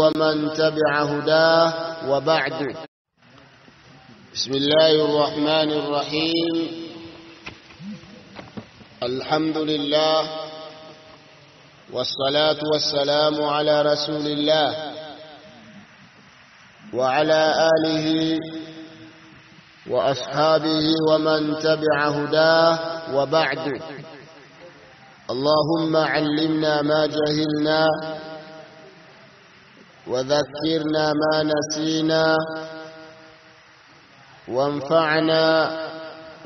ومن تبع هداه وبعد. بسم الله الرحمن الرحيم. الحمد لله والصلاة والسلام على رسول الله وعلى آله وأصحابه ومن تبع هداه وبعد. اللهم علمنا ما جهلنا وذكرنا ما نسينا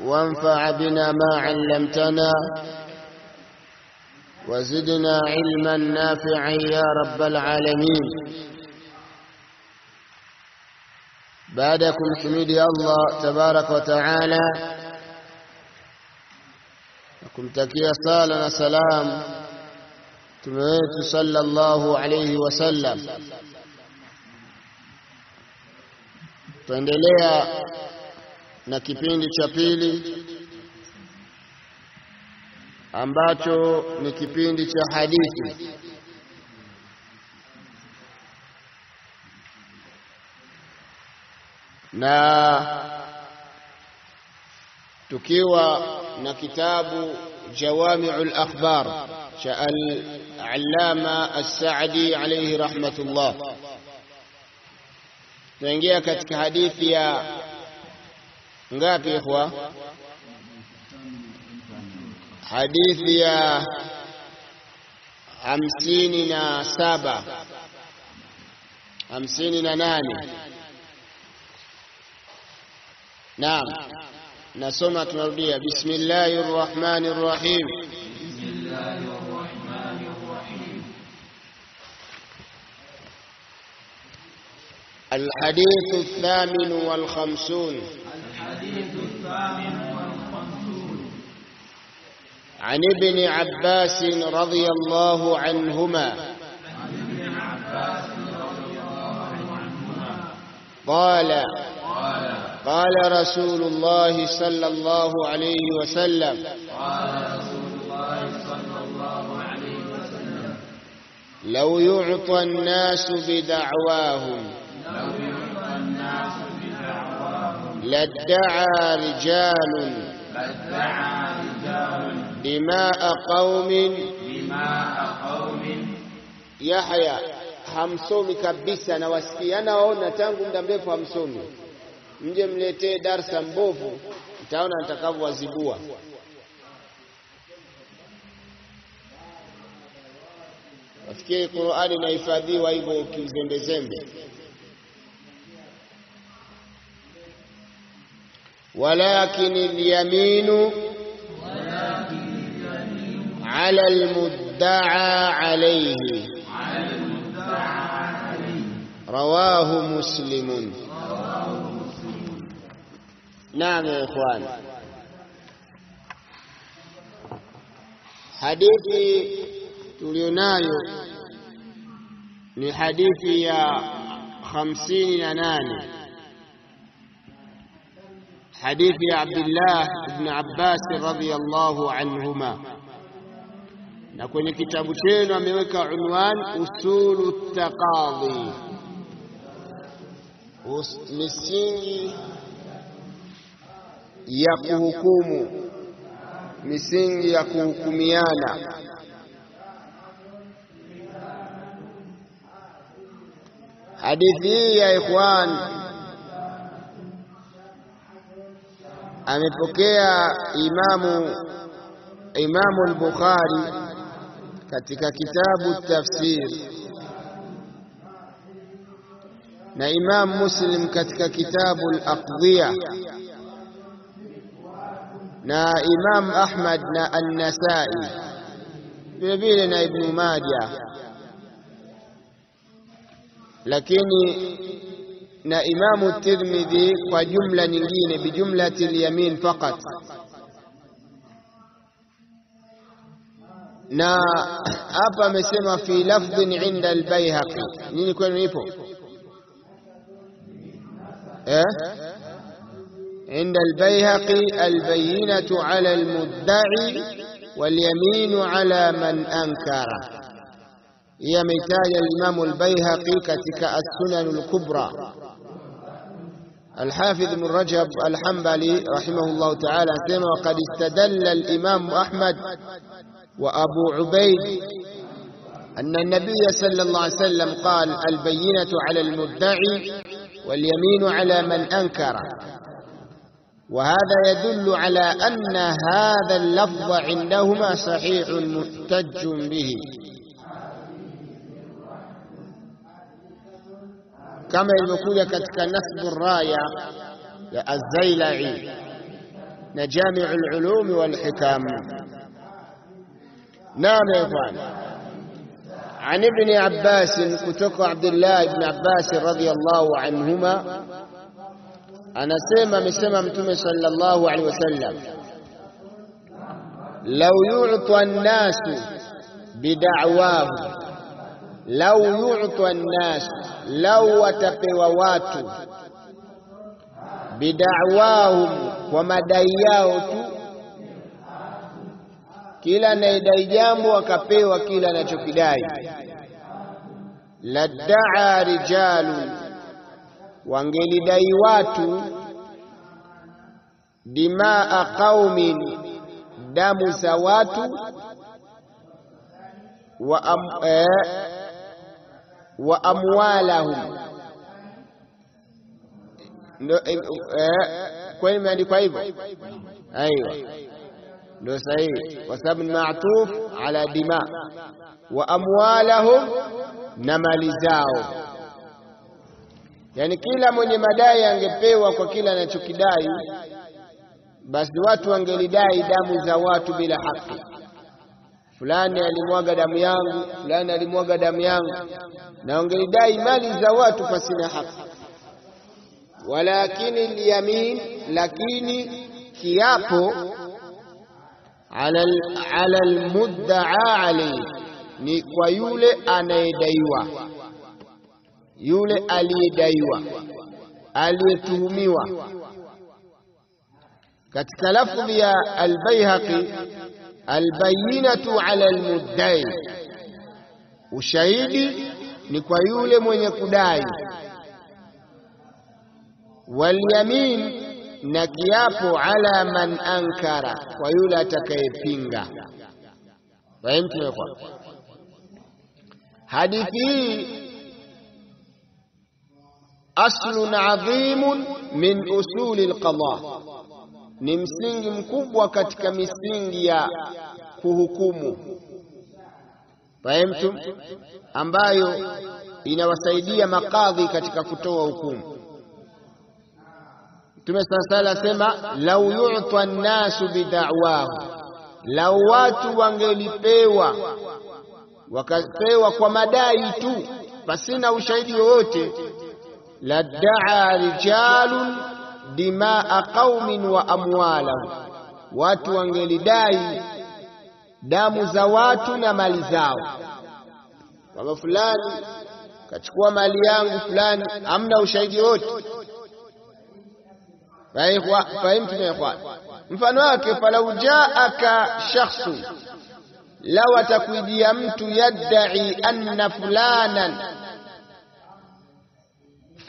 وانفع بنا ما علمتنا وزدنا علما نافعا يا رب العالمين. بعدكم حميدي الله تبارك وتعالى kumtakia sala na salam Mtume wetu sallallahu alayhi wasallam. Tuendelea na kipindi cha pili ambacho ni kipindi cha hadithi. Na tukiwa na kitabu Jawami'ul Akhbar cha al-Allama As-Sa'di alayhi rahmatullah. Tuingia katika hadithi ya ngapi ikhwa? Hadithi ya 57 58. Naam, nasoma tunarudia. Bismillahir Rahmanir Rahim. الحديث الثامن والخمسون. عن ابن عباس رضي الله عنهما قال قال رسول الله صلى الله عليه وسلم لو يعطى الناس بدعواهم لادعى رجال دماء قوم. Yahya hamsomi kabisa, na wasikiana waona tangu muda mrefu hamsomi. Mje mletee darasa mbovu, mtaona nitakavyowazibua. Wafikiri Qur'ani inahifadhiwa hivyo kiuzembezembe. ولكن اليمين على المدعى عليه. رواه مسلم. نعم يا إخوان. hadithi tulionayo ni hadithi ya 58. حديث عبد الله بن عباس رضي الله عنهما. na kwenye kitabu chenu ameweka unwan usulu taqadhi, misingi ya kuhukumu, misingi ya kuhukumiana. Hadithi hii ya ikhwan amepokea Imamu al-Bukhari katika kitabu tafsir, na Imam Muslim katika kitabu al-Aqdhiya, na Imam Ahmad na An-Nasa'i vile vile na Ibn Majah, lakini na Imamu Tirmidhi kwa jumla nyingine, bijumlati al-yamin faqat. Na hapa amesema fi lafdhin inda al-Baihaqi. Nini kwenu ipo? عند البيهقي البينة على المدعي واليمين على من أنكر. هي ميتاج الإمام البيهقي كتك السنن الكبرى. الحافظ ابن رجب الحنبلي رحمه الله تعالى سمع وقد استدل الإمام أحمد وأبو عبيد أن النبي صلى الله عليه وسلم قال البينة على المدعي واليمين على من أنكر، وهذا يدل على أن هذا اللفظ عندهما صحيح محتج به، كما يقول كتك نسب الراية الزيلعي نجامع العلوم والحكام. نعم يا إخوان. عن ابن عباس كتك عبد الله بن عباس رضي الله عنهما أنا مسمى متوم صلى الله عليه وسلم لو يعطى الناس بدعواه، لو يعطى الناس، لو وتقوى بدعواهم ومداياهم، kila anayedai jambo akapewa kila anachokidai. Ladda'a rijalu, wangelidai watu, dimaa qaumin, damu za watu, wa amwalahum. Kwani imeandikwa hivyo? Aiyo, ndio sahihi, kwa sababu ni maatuf ala dima. Wa amwalahum, na mali zao. Yani kila mwenye madai angepewa kwa kila anachokidai, basi watu wangelidai damu za watu bila haki. Fulani alimwaga damu yangu, fulani alimwaga damu yangu, na wangelidai mali za watu pasina haki. Walakini al-yamin, lakini kiapo ala al-mudda'a alayhi, ni kwa yule anayedaiwa, yule aliyedaiwa, aliyetuhumiwa. Katika lafzi ya al-Baihaqi, albayinatu ala al-mudda'i, ushahidi ni kwa yule mwenye kudai. Walyamin, na kiapo ala man ankara, kwa yule atakayepinga. Fahimu kwa hadithi aslun adhimun min usuli al-qada, ni msingi mkubwa katika misingi ya kuhukumu. Fahimu, ambayo inawasaidia makadhi katika kutoa hukumu. Mtume sala asema lau yu'ta an-nasu bida'wahu, lau watu wangelipewa, wakapewa kwa madai tu pasina ushahidi wowote, ladda'a rijalun dimaa qaumin wa amwalahum, watu wangelidai damu za watu na mali zao. Kama fulani kachukua mali yangu fulani, hamna ushahidi wote. Fahimu ya ikhwan. Mfano wake, falau jaaka shakhsun, law atakuijia mtu yadda'i anna fulanan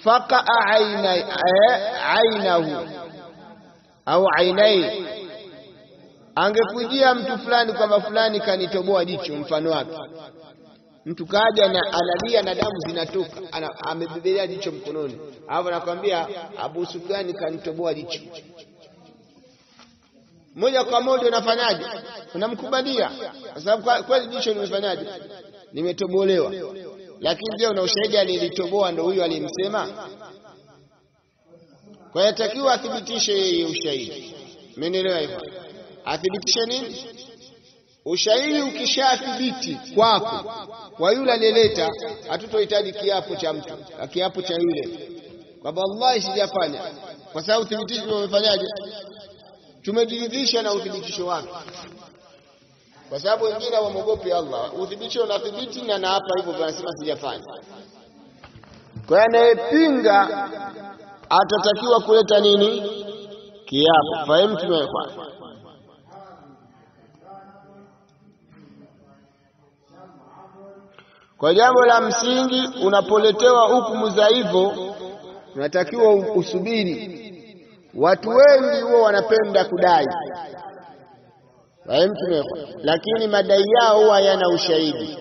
faqa'a ainahu au ainai, angekujia mtu fulani kwamba fulani kanitoboa jicho. Mfano wake, mtu kaja na analia na damu zinatoka, amebebelea jicho mkononi, hapo anakuambia Abu Sufyan kanitoboa jicho. Moja kwa moja unafanyaje? Unamkubalia, kwa sababu kweli jicho limefanyaje? Nimetobolewa. Lakini je, una ushahidi alilitoboa ndio huyo alimsema? Kwa hiyo takiwa athibitishe yeye ushahidi. Umeelewa hivyo? Athibitishe nini? Ushahidi ukishathibiti kwako, kwa yule aliyeleta, hatutohitaji kiapo cha mtu, kiapo cha yule kwamba wallahi sijafanya, kwa sababu uthibitisho umefanyaje? Tumejiridhisha na uthibitisho wake. Kwa sababu wengine wamogopi Allah, uthibitisho unathibiti na hapa hivyo wanasema sijafanya. Kwa hiyo anayepinga atatakiwa kuleta nini? Kiapo. Fahimu tumekwa. Kwa jambo la msingi, unapoletewa hukumu za hivyo, unatakiwa usubiri. Watu wengi huwa wanapenda kudai, lakini madai yao huwa yana ushahidi,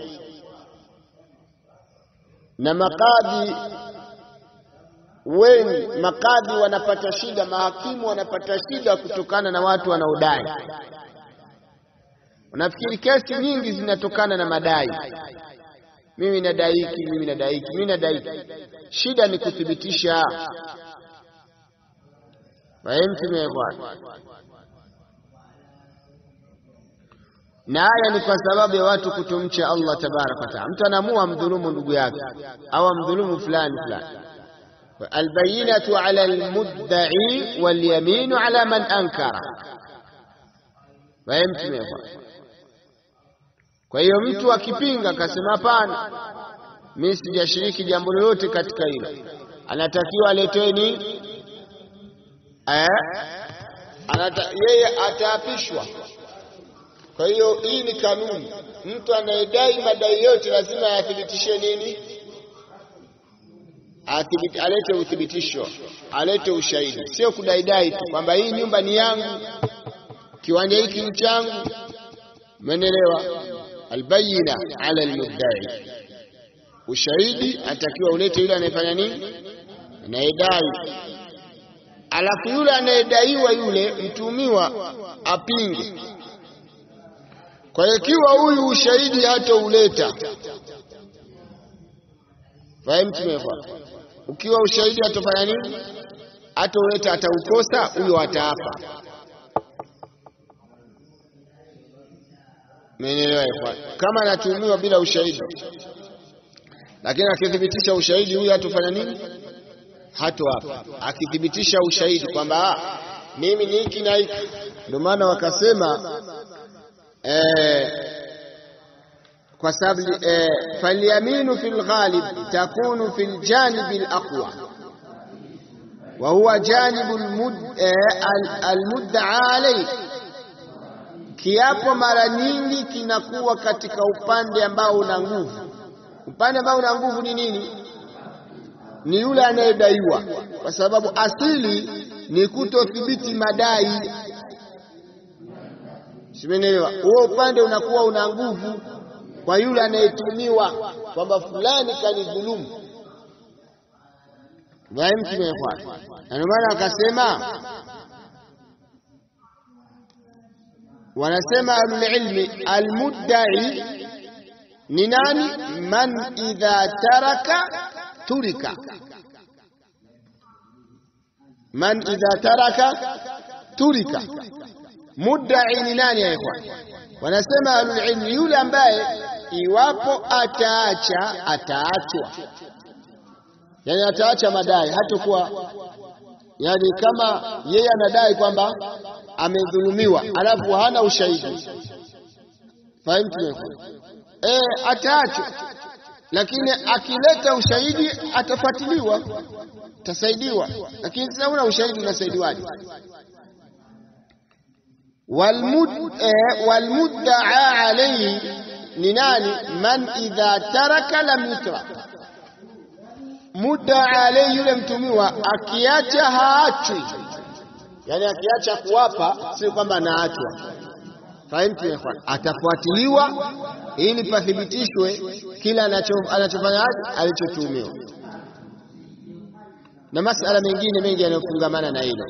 na makadhi wanapata shida, mahakimu wanapata shida kutokana na watu wanaodai. Unafikiri kesi nyingi zinatokana na madai, mimi nadai hiki, mimi nadai hiki, mimi nadai hiki. Shida ni kuthibitisha. Na haya ni kwa sababu ya watu kutomcha Allah tabaraka wa taala. Mtu anaamua mdhulumu ndugu yake au mdhulumu fulani. Albayinatu ala almudda'i walyaminu ala man ankara. Kwa hiyo mtu akipinga akasema hapana, mimi sijashiriki jambo lolote katika hilo, anatakiwa aletoe nini? Yeye ataapishwa. Kwa hiyo hii ni kanuni. Mtu anayedai madai yote lazima athibitishe nini? Alete uthibitisho, alete ushahidi, sio kudaidai tu kwamba hii nyumba ni yangu, kiwanja hiki ni changu. Umeelewa? Albayina ala almudda'i, ushahidi atakiwa ulete yule anayefanya nini? Anayedai. Alafu yule anayedaiwa, yule mtumiwa, apinge. Kwa hiyo ikiwa huyu ushahidi hata uleta, ukiwa ushahidi atafanya nini? Hata uleta, ataukosa, huyo ataapa. Umeelewa? Kama anatumiwa bila ushahidi, lakini akithibitisha ushahidi, huyo atafanya nini? Hatoapa. Akithibitisha ushahidi kwamba mimi ni hiki na hiki. Ndio maana wakasema kwa sababu falyaminu fil ghalib takunu fil janib al aqwa wa huwa janib al mudda'a alayhi. Kiapo mara nyingi kinakuwa katika upande ambao una nguvu. Upande ambao una nguvu ni nini? Ni yule anayedaiwa, kwa sababu asili ni kutothibiti madai. Simenelewa? Huo upande unakuwa una nguvu kwa yule anayetumiwa kwamba fulani kanidhulumu. Na ndio maana akasema, wanasema ahlulilmi, almudda'i ni nani? Man idha taraka turika. Man idha taraka turika. Mudda'i ni nani ya ikhwan? Wanasema ahlulilmi, yule ambaye iwapo ataacha, ataachwa. Yani ataacha madai, hatakuwa, yani kama yeye anadai kwamba amedhulumiwa alafu hana ushahidi, fahamu? Ataachwa, lakini akileta ushahidi atafuatiliwa, tasaidiwa. Lakini sasa una ushahidi, unasaidiwaje? Walmudda'a alayhi ni nani? Man idha taraka lam yutrak. Mudda'a alayhi, yule mtumiwa, akiacha haachwi. Yani akiacha kuwapa, si kwamba anaachwa. Fahamu? Atafuatiliwa ili pathibitishwe kila anachofanya, alichotumiwa, na masala mengine mengi yanayofungamana na hilo.